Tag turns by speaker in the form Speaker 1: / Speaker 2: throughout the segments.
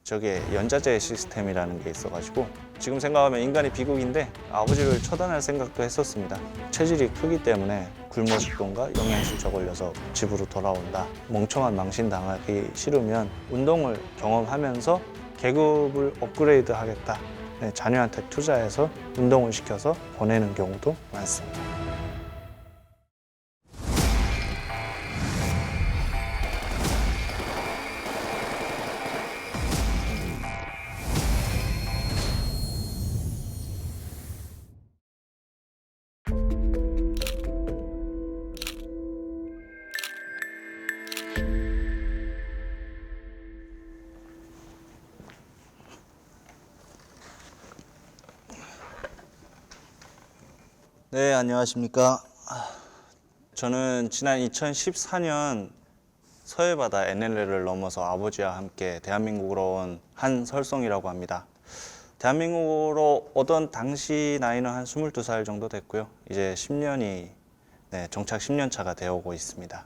Speaker 1: 저게 연자제 시스템이라는 게 있어가지고 지금 생각하면 인간이 비극인데 아버지를 처단할 생각도 했었습니다. 체질이 크기 때문에 굶어 죽던가 영양실조 걸려서 집으로 돌아온다. 멍청한 망신 당하기 싫으면 운동을 경험하면서 계급을 업그레이드 하겠다. 네, 자녀한테 투자해서 운동을 시켜서 보내는 경우도 많습니다. 네, 안녕하십니까. 저는 지난 2014년 서해바다 NLL을 넘어서 아버지와 함께 대한민국으로 온 한설송이라고 합니다. 대한민국으로 오던 당시 나이는 한 22살 정도 됐고요. 이제 10년이 정착 10년 차가 되어오고 있습니다.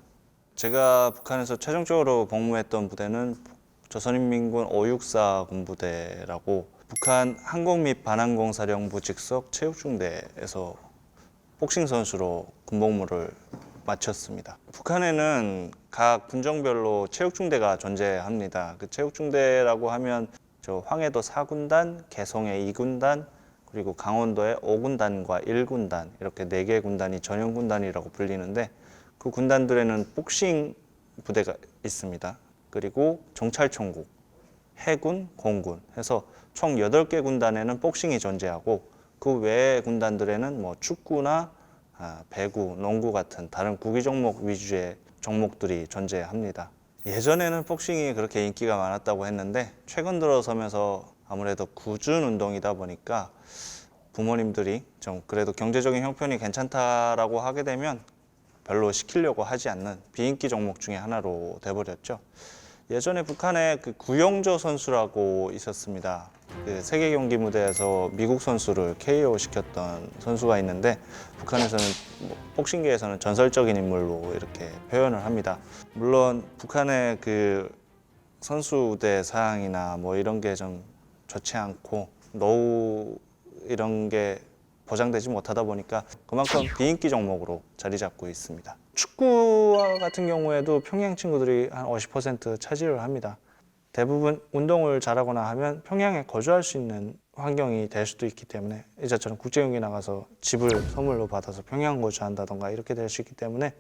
Speaker 1: 제가 북한에서 최종적으로 복무했던 부대는 조선인민군 564 군부대라고 북한 항공 및 반항공 사령부 직속 체육중대에서 복싱 선수로 군복무를 마쳤습니다. 북한에는 각 군정별로 체육중대가 존재합니다. 그 체육중대라고 하면 저 황해도 4군단, 개성의 2군단, 그리고 강원도의 5군단과 1군단 이렇게 4개 군단이 전용군단이라고 불리는데 그 군단들에는 복싱 부대가 있습니다. 그리고 정찰총국, 해군, 공군 해서 총 8개 군단에는 복싱이 존재하고 그 외의 군단들에는 뭐 축구나 배구, 농구 같은 다른 구기 종목 위주의 종목들이 존재합니다. 예전에는 복싱이 그렇게 인기가 많았다고 했는데 최근 들어서면서 아무래도 꾸준 운동이다 보니까 부모님들이 좀 그래도 경제적인 형편이 괜찮다라고 하게 되면 별로 시키려고 하지 않는 비인기 종목 중에 하나로 돼버렸죠. 예전에 북한에 그 구용조 선수라고 있었습니다. 그 세계 경기 무대에서 미국 선수를 KO 시켰던 선수가 있는데 북한에서는 복싱계에서는 전설적인 인물로 이렇게 표현을 합니다. 물론 북한의 그 선수대 사항이나 뭐 이런 게 좀 좋지 않고 노후 이런 게 보장되지 못하다 보니까 그만큼 비인기 종목으로 자리 잡고 있습니다. 축구 같은 경우에도 평양 친구들이 한 50% 차지를 합니다. 대부분 운동을 잘하거나 하면 평양에 거주할 수 있는 환경이 될 수도 있기 때문에 이제처럼 국제경기 나가서 집을 선물로 받아서 평양 거주한다던가 이렇게 될 수 있기 때문에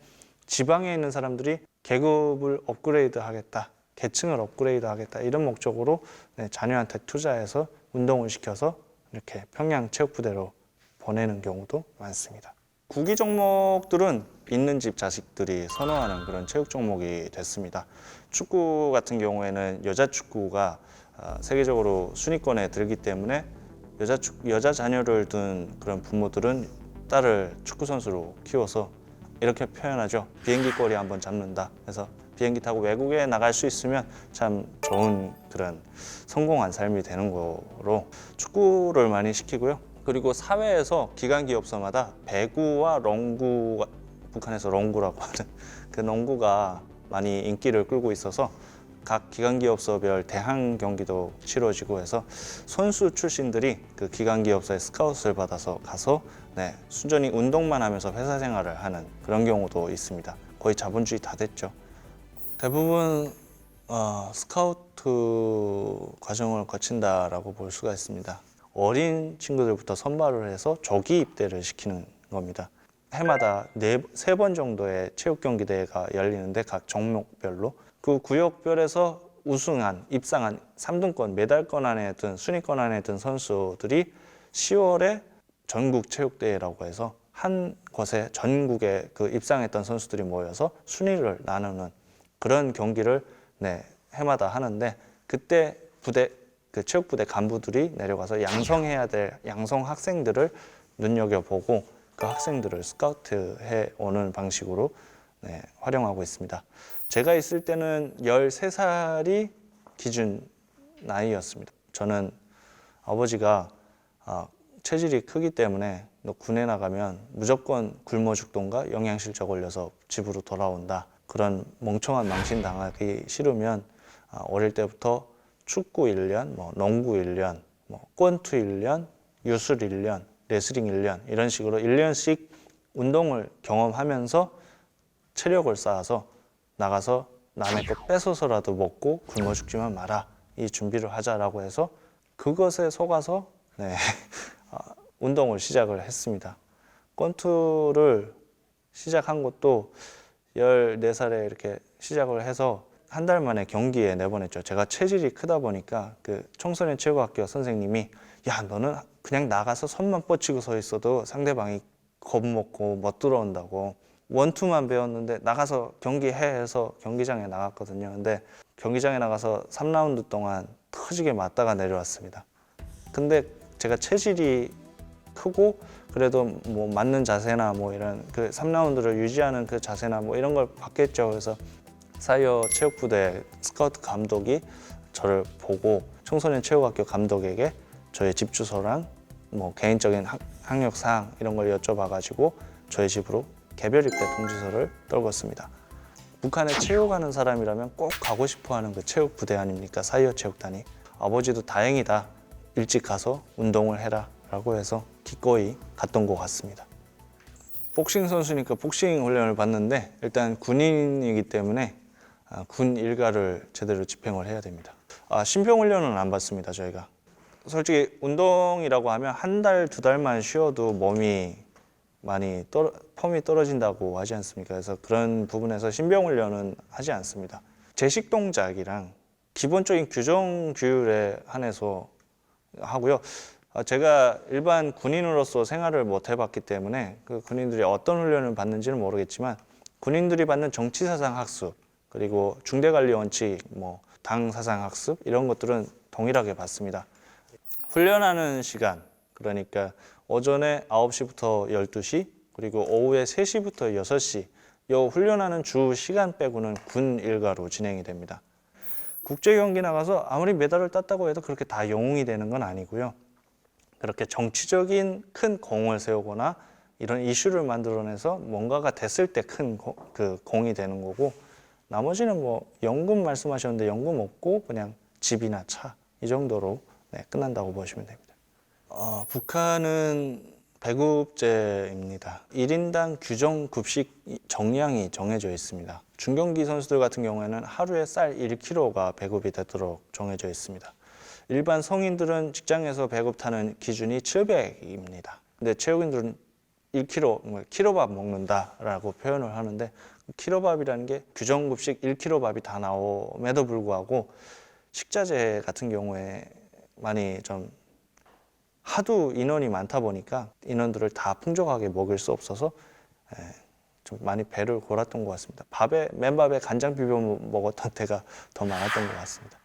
Speaker 1: 지방에 있는 사람들이 계급을 업그레이드 하겠다, 계층을 업그레이드 하겠다 이런 목적으로 자녀한테 투자해서 운동을 시켜서 이렇게 평양 체육부대로 보내는 경우도 많습니다. 구기 종목들은 있는 집 자식들이 선호하는 그런 체육 종목이 됐습니다. 축구 같은 경우에는 여자 축구가 세계적으로 순위권에 들기 때문에 여자 자녀를 둔 그런 부모들은 딸을 축구 선수로 키워서 이렇게 표현하죠. 비행기 꼬리 한번 잡는다. 그래서 비행기 타고 외국에 나갈 수 있으면 참 좋은 그런 성공한 삶이 되는 거로 축구를 많이 시키고요. 그리고 사회에서 기관 기업소마다 배구와 롱구, 북한에서 롱구라고 하는 그 농구가 많이 인기를 끌고 있어서 각 기관 기업소별 대항 경기도 치러지고 해서 선수 출신들이 그 기관 기업소에 스카웃을 받아서 가서 순전히 운동만 하면서 회사 생활을 하는 그런 경우도 있습니다. 거의 자본주의 다 됐죠. 대부분 스카우트 과정을 거친다라고 볼 수가 있습니다. 어린 친구들부터 선발을 해서 조기 입대를 시키는 겁니다. 해마다 3번 정도의 체육 경기 대회가 열리는데 각 종목별로 그 구역별에서 우승한, 입상한 3등권, 메달권 안에 든 순위권 안에 든 선수들이 10월에 전국 체육대회라고 해서 한 곳에 전국에 그 입상했던 선수들이 모여서 순위를 나누는 그런 경기를 해마다 하는데 그때 그 체육부대 간부들이 내려가서 양성해야 될 양성 학생들을 눈여겨보고 그 학생들을 스카우트해 오는 방식으로 활용하고 있습니다. 제가 있을 때는 13살이 기준 나이였습니다. 저는 아버지가 체질이 크기 때문에 너 군에 나가면 무조건 굶어 죽던가 영양실조 걸려서 집으로 돌아온다. 그런 멍청한 망신 당하기 싫으면 어릴 때부터 축구 1년, 뭐 농구 1년, 뭐 권투 1년, 유술 1년, 레슬링 1년 이런 식으로 1년씩 운동을 경험하면서 체력을 쌓아서 나가서 남의 거 뺏어서라도 먹고 굶어 죽지만 마라. 이 준비를 하자라고 해서 그것에 속아서 운동을 시작을 했습니다. 권투를 시작한 것도 14살에 이렇게 시작을 해서 한 달 만에 경기에 내보냈죠. 제가 체질이 크다 보니까 그 청소년 체육학교 선생님이 야, 너는 그냥 나가서 손만 뻗치고 서 있어도 상대방이 겁먹고 못 들어온다고. 원투만 배웠는데 나가서 경기해 해서 경기장에 나갔거든요. 근데 경기장에 나가서 3라운드 동안 터지게 맞다가 내려왔습니다. 근데 제가 체질이 크고 그래도 뭐 맞는 자세나 뭐 이런 그 3라운드를 유지하는 그 자세나 뭐 이런 걸 봤겠죠. 그래서 사이어 체육부대 스카우트 감독이 저를 보고 청소년 체육학교 감독에게 저의 집 주소랑 뭐 개인적인 학력 사항 이런 걸 여쭤봐가지고 저희 집으로 개별 입대 통지서를 떨궜습니다. 북한에 체육하는 사람이라면 꼭 가고 싶어하는 그 체육부대 아닙니까? 사이어 체육단이. 아버지도 다행이다. 일찍 가서 운동을 해라 라고 해서 기꺼이 갔던 것 같습니다. 복싱 선수니까 복싱 훈련을 받는데 일단 군인이기 때문에 군 일가를 제대로 집행을 해야 됩니다. 신병 훈련은 안 받습니다, 저희가. 솔직히 운동이라고 하면 한 달, 두 달만 쉬어도 몸이 많이 펌이 떨어진다고 하지 않습니까? 그래서 그런 부분에서 신병 훈련은 하지 않습니다. 제식 동작이랑 기본적인 규정 규율에 한해서 하고요. 제가 일반 군인으로서 생활을 못 해봤기 때문에 그 군인들이 어떤 훈련을 받는지는 모르겠지만 군인들이 받는 정치사상 학습 그리고 중대관리 원칙, 뭐 당사상 학습 이런 것들은 동일하게 받습니다. 훈련하는 시간 그러니까 오전에 9시부터 12시 그리고 오후에 3시부터 6시 이 훈련하는 주 시간 빼고는 군 일가로 진행이 됩니다. 국제 경기 나가서 아무리 메달을 땄다고 해도 그렇게 다 영웅이 되는 건 아니고요. 그렇게 정치적인 큰 공을 세우거나 이런 이슈를 만들어내서 뭔가가 됐을 때 큰 그 공이 되는 거고 나머지는 뭐 연금 말씀하셨는데 연금 없고 그냥 집이나 차 이 정도로 끝난다고 보시면 됩니다. 북한은 배급제입니다. 1인당 규정 급식 정량이 정해져 있습니다. 중경기 선수들 같은 경우에는 하루에 쌀 1kg가 배급이 되도록 정해져 있습니다. 일반 성인들은 직장에서 배급하는 기준이 700입니다. 근데 체육인들은 1kg, 키로밥 먹는다라고 표현을 하는데 키로밥이라는 게 규정급식 1kg 밥이 다 나옴에도 불구하고 식자재 같은 경우에 많이 좀 하도 인원이 많다 보니까 인원들을 다 풍족하게 먹일 수 없어서 좀 많이 배를 골았던 것 같습니다. 맨밥에 간장 비벼 먹었던 때가 더 많았던 것 같습니다.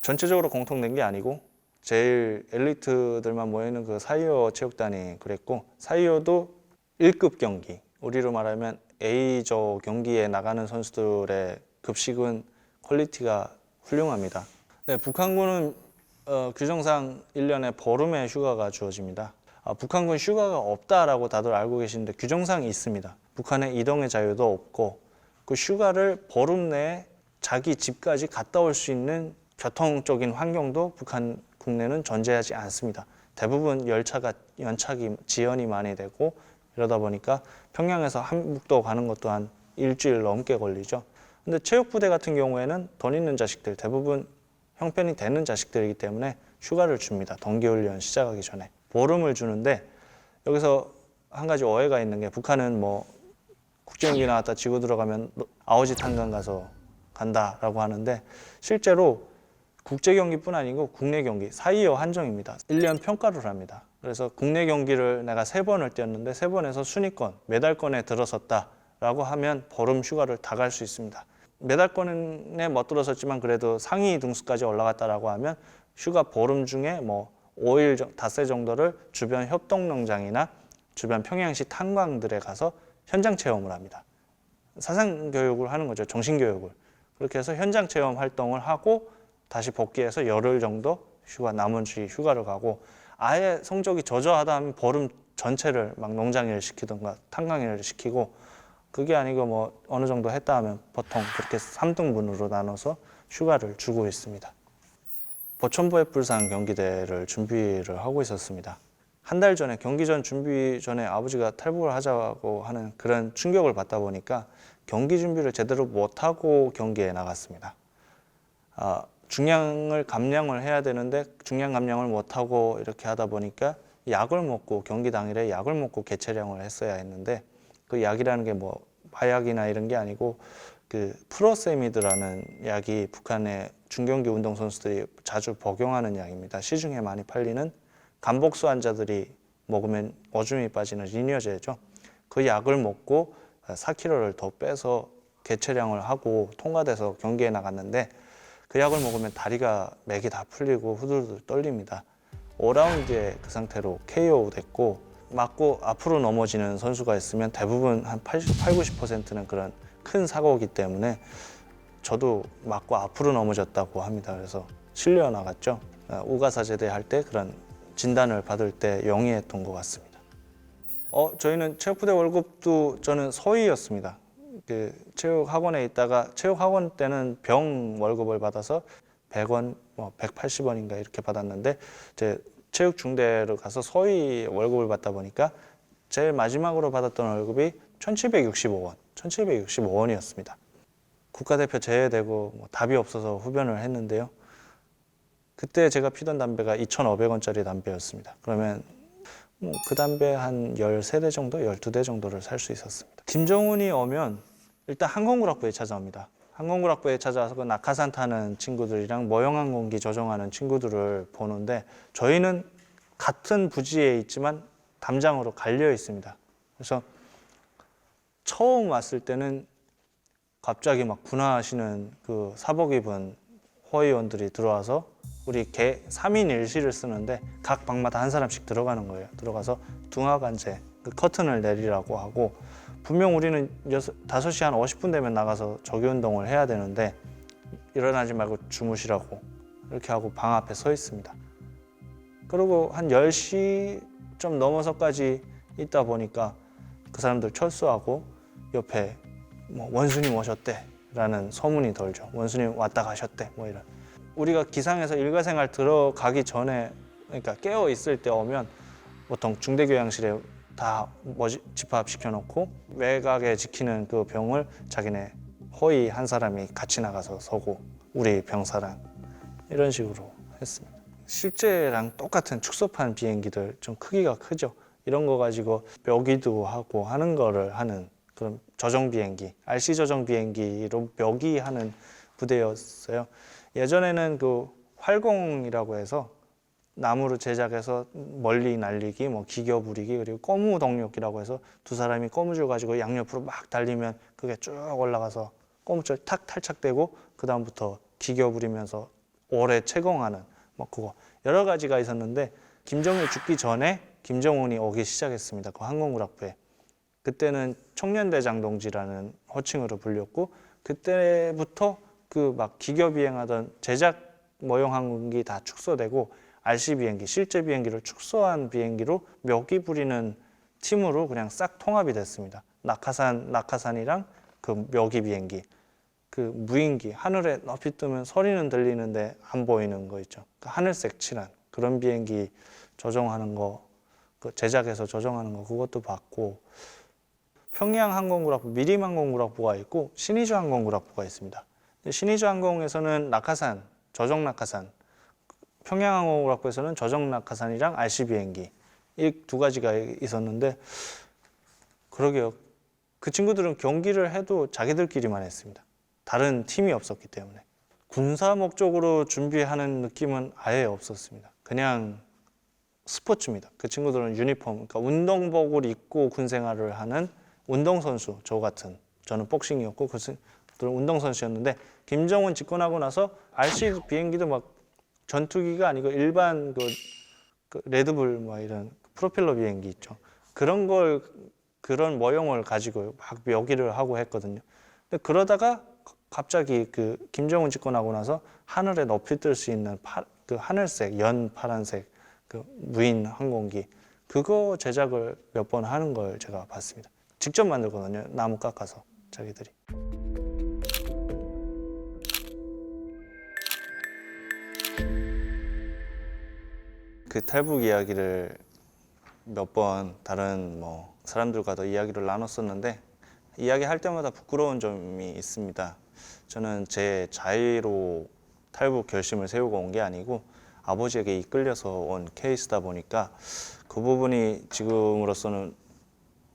Speaker 1: 전체적으로 공통된 게 아니고 제일 엘리트들만 모이는 그 사이어 체육단이 그랬고 사이어도 1급 경기, 우리로 말하면 A조 경기에 나가는 선수들의 급식은 퀄리티가 훌륭합니다. 북한군은 규정상 1년에 보름의 휴가가 주어집니다. 북한군 휴가가 없다라고 다들 알고 계시는데 규정상 있습니다. 북한에 이동의 자유도 없고 그 휴가를 보름 내에 자기 집까지 갔다 올 수 있는 교통적인 환경도 북한 국내는 존재하지 않습니다. 대부분 열차가 연착이 지연이 많이 되고 이러다 보니까 평양에서 한북도 가는 것도 한 일주일 넘게 걸리죠. 근데 체육부대 같은 경우에는 돈 있는 자식들 대부분 형편이 되는 자식들이기 때문에 휴가를 줍니다. 동계훈련 시작하기 전에 보름을 주는데 여기서 한 가지 오해가 있는 게 북한은 뭐 국제경기 나왔다 지고 들어가면 아오지 탄강 가서 간다라고 하는데 실제로 국제경기뿐 아니고 국내 경기 사이어 한정입니다. 1년 평가를 합니다. 그래서 국내 경기를 내가 3번을 뛰었는데 3번에서 순위권, 메달권에 들어섰다라고 하면 보름 휴가를 다 갈 수 있습니다. 메달권에 못 들어섰지만 그래도 상위 등수까지 올라갔다라고 하면 휴가 보름 중에 뭐 5일, 닷새 정도를 주변 협동농장이나 주변 평양시 탄광들에 가서 현장 체험을 합니다. 사상 교육을 하는 거죠. 정신 교육을. 그렇게 해서 현장 체험 활동을 하고 다시 복귀해서 열흘 정도 나머지 휴가를 가고 아예 성적이 저조하다 하면 보름 전체를 막 농장일을 시키던가 탄광일을 시키고 그게 아니고 뭐 어느 정도 했다 하면 보통 그렇게 3등분으로 나눠서 휴가를 주고 있습니다. 보천부 F불상 경기대를 준비를 하고 있었습니다. 한 달 전에 경기전 준비 전에 아버지가 탈북을 하자고 하는 그런 충격을 받다 보니까 경기 준비를 제대로 못하고 경기에 나갔습니다. 중량을 감량을 해야 되는데 중량 감량을 못하고 이렇게 하다 보니까 약을 먹고 경기 당일에 약을 먹고 개체량을 했어야 했는데 그 약이라는 게 뭐 마약이나 이런 게 아니고 그 프로세미드라는 약이 북한의 중경기 운동선수들이 자주 복용하는 약입니다. 시중에 많이 팔리는 간복수 환자들이 먹으면 오줌이 빠지는 리니어제죠. 그 약을 먹고 4kg를 더 빼서 개체량을 하고 통과돼서 경기에 나갔는데 그 약을 먹으면 다리가 맥이 다 풀리고 후들후들 떨립니다. 5라운드에 그 상태로 KO 됐고 맞고 앞으로 넘어지는 선수가 있으면 대부분 한 90%는 그런 큰 사고이기 때문에 저도 맞고 앞으로 넘어졌다고 합니다. 그래서 실려 나갔죠. 우가사제대 할 때 그런 진단을 받을 때 영위했던 것 같습니다. 저희는 체육부대 월급도 저는 서위였습니다. 그 체육학원에 있다가 체육학원 때는 병 월급을 받아서 100원, 뭐 180원인가 이렇게 받았는데 이제 체육중대로 가서 서위 월급을 받다 보니까 제일 마지막으로 받았던 월급이 1,765원이었습니다. 국가대표 제외되고 뭐 답이 없어서 후변을 했는데요. 그때 제가 피던 담배가 2,500원짜리 담배였습니다. 그러면 뭐 그 담배 한 13대 정도, 12대 정도를 살 수 있었습니다. 김정은이 오면 일단 항공구락부에 찾아옵니다. 항공구락부에 찾아와서 그 낙하산 타는 친구들이랑 모형항공기 조종하는 친구들을 보는데 저희는 같은 부지에 있지만 담장으로 갈려 있습니다. 그래서 처음 왔을 때는 갑자기 막 분화하시는 그 사복 입은 호위원들이 들어와서 우리 3인 1실을 쓰는데 각 방마다 한 사람씩 들어가는 거예요. 들어가서 둥하관제, 그 커튼을 내리라고 하고 분명 우리는 5시 한 50분 되면 나가서 조기운동을 해야 되는데 일어나지 말고 주무시라고 이렇게 하고 방 앞에 서 있습니다. 그리고 한 10시 좀 넘어서까지 있다 보니까 그 사람들 철수하고 옆에 뭐 원수님 오셨대 라는 소문이 돌죠. 원수님 왔다 가셨대 뭐 이런. 우리가 기상에서 일과생활 들어가기 전에 그러니까 깨어 있을 때 오면 보통 중대교양실에 다 집합시켜 놓고 외곽에 지키는 그 병을 자기네 호위 한 사람이 같이 나가서 서고 우리 병사랑 이런 식으로 했습니다. 실제랑 똑같은 축소판 비행기들 좀 크기가 크죠. 이런 거 가지고 묘기도 하고 하는 거를 하는 그런 조정 비행기, RC 조정 비행기로 묘기하는 부대였어요. 예전에는 그 활공이라고 해서 나무로 제작해서 멀리 날리기, 뭐 기교 부리기, 그리고 꼬무 동력이라고 해서 두 사람이 꼬무줄 가지고 양옆으로 막 달리면 그게 쭉 올라가서 꼬무줄 탁 탈착되고 그 다음부터 기교 부리면서 오래 채공하는 뭐 그거 여러 가지가 있었는데 김정일 죽기 전에 김정은이 오기 시작했습니다. 그 항공구락부에. 그때는 청년대장 동지라는 호칭으로 불렸고 그때부터 그 막 기교 비행하던 제작 모형 항공기 다 축소되고 RC 비행기, 실제 비행기를 축소한 비행기로 묘기 부리는 팀으로 그냥 싹 통합이 됐습니다. 낙하산이랑 그 묘기 비행기, 그 무인기, 하늘에 높이 뜨면 소리는 들리는데 안 보이는 거 있죠. 그 하늘색 칠한 그런 비행기 조종하는 거, 그 제작해서 조종하는 거 그것도 봤고 평양항공구락부, 미림항공구락부가 있고 신의주항공구락부가 있습니다. 신의주항공에서는 낙하산, 조종 낙하산, 평양항공구락부에서는 조종 낙하산이랑 RC 비행기 이 두 가지가 있었는데 그러게요. 그 친구들은 경기를 해도 자기들끼리만 했습니다. 다른 팀이 없었기 때문에 군사 목적으로 준비하는 느낌은 아예 없었습니다. 그냥 스포츠입니다. 그 친구들은 유니폼, 그러니까 운동복을 입고 군 생활을 하는 운동선수, 저 같은 저는 복싱이었고 그 친구들은 운동선수였는데 김정은 집권하고 나서 RC 비행기도 막 전투기가 아니고 일반 그 레드불 뭐 이런 프로펠러 비행기 있죠. 그런 모형을 가지고 막 묘기를 하고 했거든요. 근데 그러다가 갑자기 그 김정은 집권하고 나서 하늘에 높이 뜰 수 있는 그 하늘색, 연 파란색 그 무인 항공기 그거 제작을 몇 번 하는 걸 제가 봤습니다. 직접 만들거든요. 나무 깎아서 자기들이. 그 탈북 이야기를 몇 번 다른 사람들과도 이야기를 나눴었는데 이야기할 때마다 부끄러운 점이 있습니다. 저는 제 자의로 탈북 결심을 세우고 온 게 아니고 아버지에게 이끌려서 온 케이스다 보니까 그 부분이 지금으로서는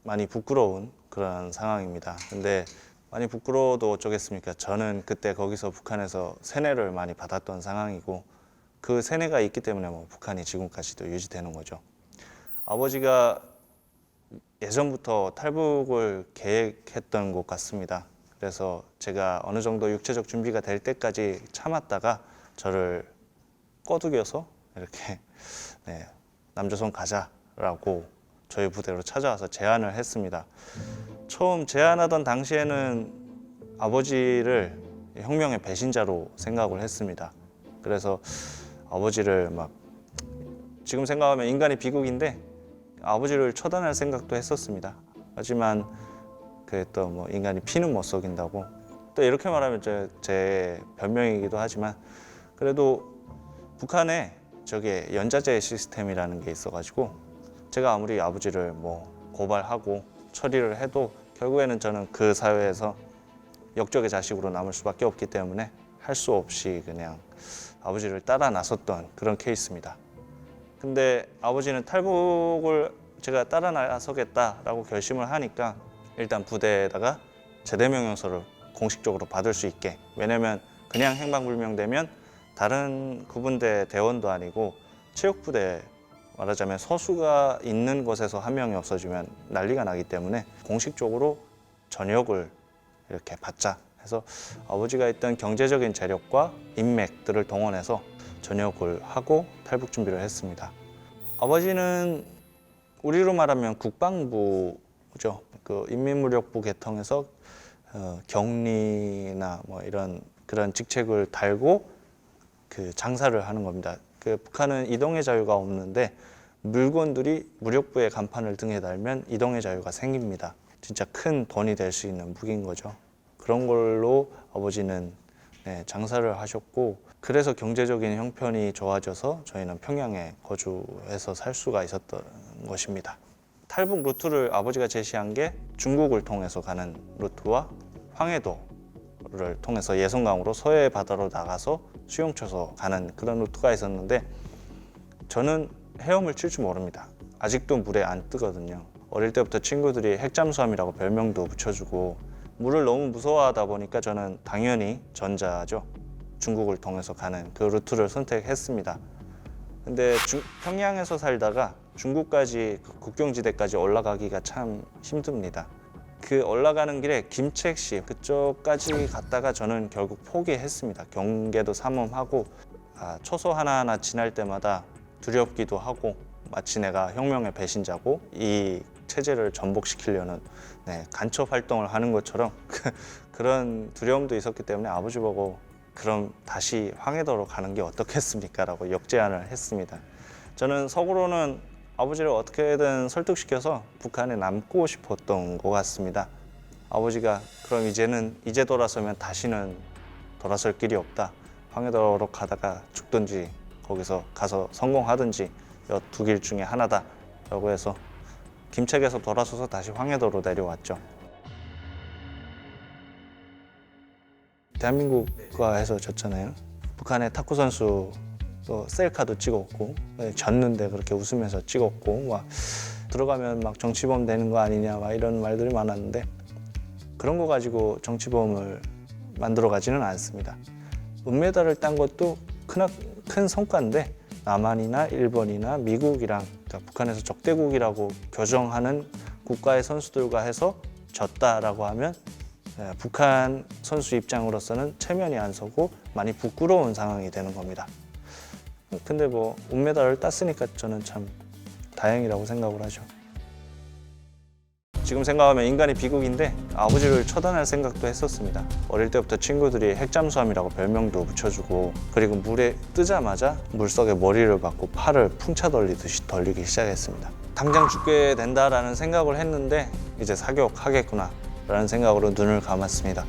Speaker 1: 많이 부끄러운 그런 상황입니다. 근데 많이 부끄러워도 어쩌겠습니까? 저는 그때 거기서 북한에서 세뇌를 많이 받았던 상황이고 그 세뇌가 있기 때문에 북한이 지금까지도 유지되는 거죠. 아버지가 예전부터 탈북을 계획했던 것 같습니다. 그래서 제가 어느 정도 육체적 준비가 될 때까지 참았다가 저를 꺼두겨서 이렇게 남조선 가자라고 저희 부대로 찾아와서 제안을 했습니다. 처음 제안하던 당시에는 아버지를 혁명의 배신자로 생각을 했습니다. 그래서 아버지를 지금 생각하면 인간이 비극인데 아버지를 처단할 생각도 했었습니다. 하지만 또 인간이 피는 못 속인다고 또 이렇게 말하면 제 변명이기도 하지만 그래도 북한에 저게 연자제 시스템이라는 게 있어가지고 제가 아무리 아버지를 고발하고 처리를 해도 결국에는 저는 그 사회에서 역적의 자식으로 남을 수밖에 없기 때문에 할 수 없이 그냥 아버지를 따라 나섰던 그런 케이스입니다. 근데 아버지는 탈북을 제가 따라 나서겠다라고 결심을 하니까 일단 부대에다가 제대명령서를 공식적으로 받을 수 있게, 왜냐면 그냥 행방불명되면 다른 구분대 대원도 아니고 체육부대 말하자면 서수가 있는 곳에서 한 명이 없어지면 난리가 나기 때문에 공식적으로 전역을 이렇게 받자 해서 아버지가 있던 경제적인 재력과 인맥들을 동원해서 전역을 하고 탈북 준비를 했습니다. 아버지는 우리로 말하면 국방부죠. 그 인민무력부 개통해서 격리나 이런 그런 직책을 달고 그 장사를 하는 겁니다. 그 북한은 이동의 자유가 없는데 물건들이 무력부의 간판을 등에 달면 이동의 자유가 생깁니다. 진짜 큰 돈이 될 수 있는 무기인 거죠. 그런 걸로 아버지는 장사를 하셨고 그래서 경제적인 형편이 좋아져서 저희는 평양에 거주해서 살 수가 있었던 것입니다. 탈북 루트를 아버지가 제시한 게 중국을 통해서 가는 루트와 황해도를 통해서 예선강으로 서해 바다로 나가서 수영 쳐서 가는 그런 루트가 있었는데 저는 헤엄을 칠 줄 모릅니다. 아직도 물에 안 뜨거든요. 어릴 때부터 친구들이 핵잠수함이라고 별명도 붙여주고 물을 너무 무서워하다 보니까 저는 당연히 전자죠. 중국을 통해서 가는 그 루트를 선택했습니다. 근데 평양에서 살다가 중국까지 국경지대까지 올라가기가 참 힘듭니다. 그 올라가는 길에 김책시 그쪽까지 갔다가 저는 결국 포기했습니다. 경계도 삼엄하고 초소 하나하나 지날 때마다 두렵기도 하고 마치 내가 혁명의 배신자고 이 체제를 전복시키려는 간첩 활동을 하는 것처럼 그런 두려움도 있었기 때문에 아버지 보고 그럼 다시 황해도로 가는 게 어떻겠습니까? 라고 역제안을 했습니다. 저는 속으로는 아버지를 어떻게든 설득시켜서 북한에 남고 싶었던 것 같습니다. 아버지가 그럼 이제 돌아서면 다시는 돌아설 길이 없다. 황해도로 가다가 죽든지 거기서 가서 성공하든지 이 두 길 중에 하나다 라고 해서 김책에서 돌아서서 다시 황해도로 내려왔죠. 대한민국과해서 졌잖아요. 북한의 탁구 선수 또 셀카도 찍었고 졌는데 그렇게 웃으면서 찍었고 들어가면 정치범 되는 거 아니냐 이런 말들이 많았는데 그런 거 가지고 정치범을 만들어 가지는 않습니다. 은메달을 딴 것도 큰 성과인데 남한이나 일본이나 미국이랑 북한에서 적대국이라고 교정하는 국가의 선수들과 해서 졌다라고 하면 북한 선수 입장으로서는 체면이 안 서고 많이 부끄러운 상황이 되는 겁니다. 근데 은메달을 땄으니까 저는 참 다행이라고 생각을 하죠. 지금 생각하면 인간이 비극인데 아버지를 처단할 생각도 했었습니다. 어릴 때부터 친구들이 핵잠수함이라고 별명도 붙여주고 그리고 물에 뜨자마자 물속에 머리를 박고 팔을 풍차 돌리듯이 돌리기 시작했습니다. 당장 죽게 된다라는 생각을 했는데 이제 사격하겠구나 라는 생각으로 눈을 감았습니다.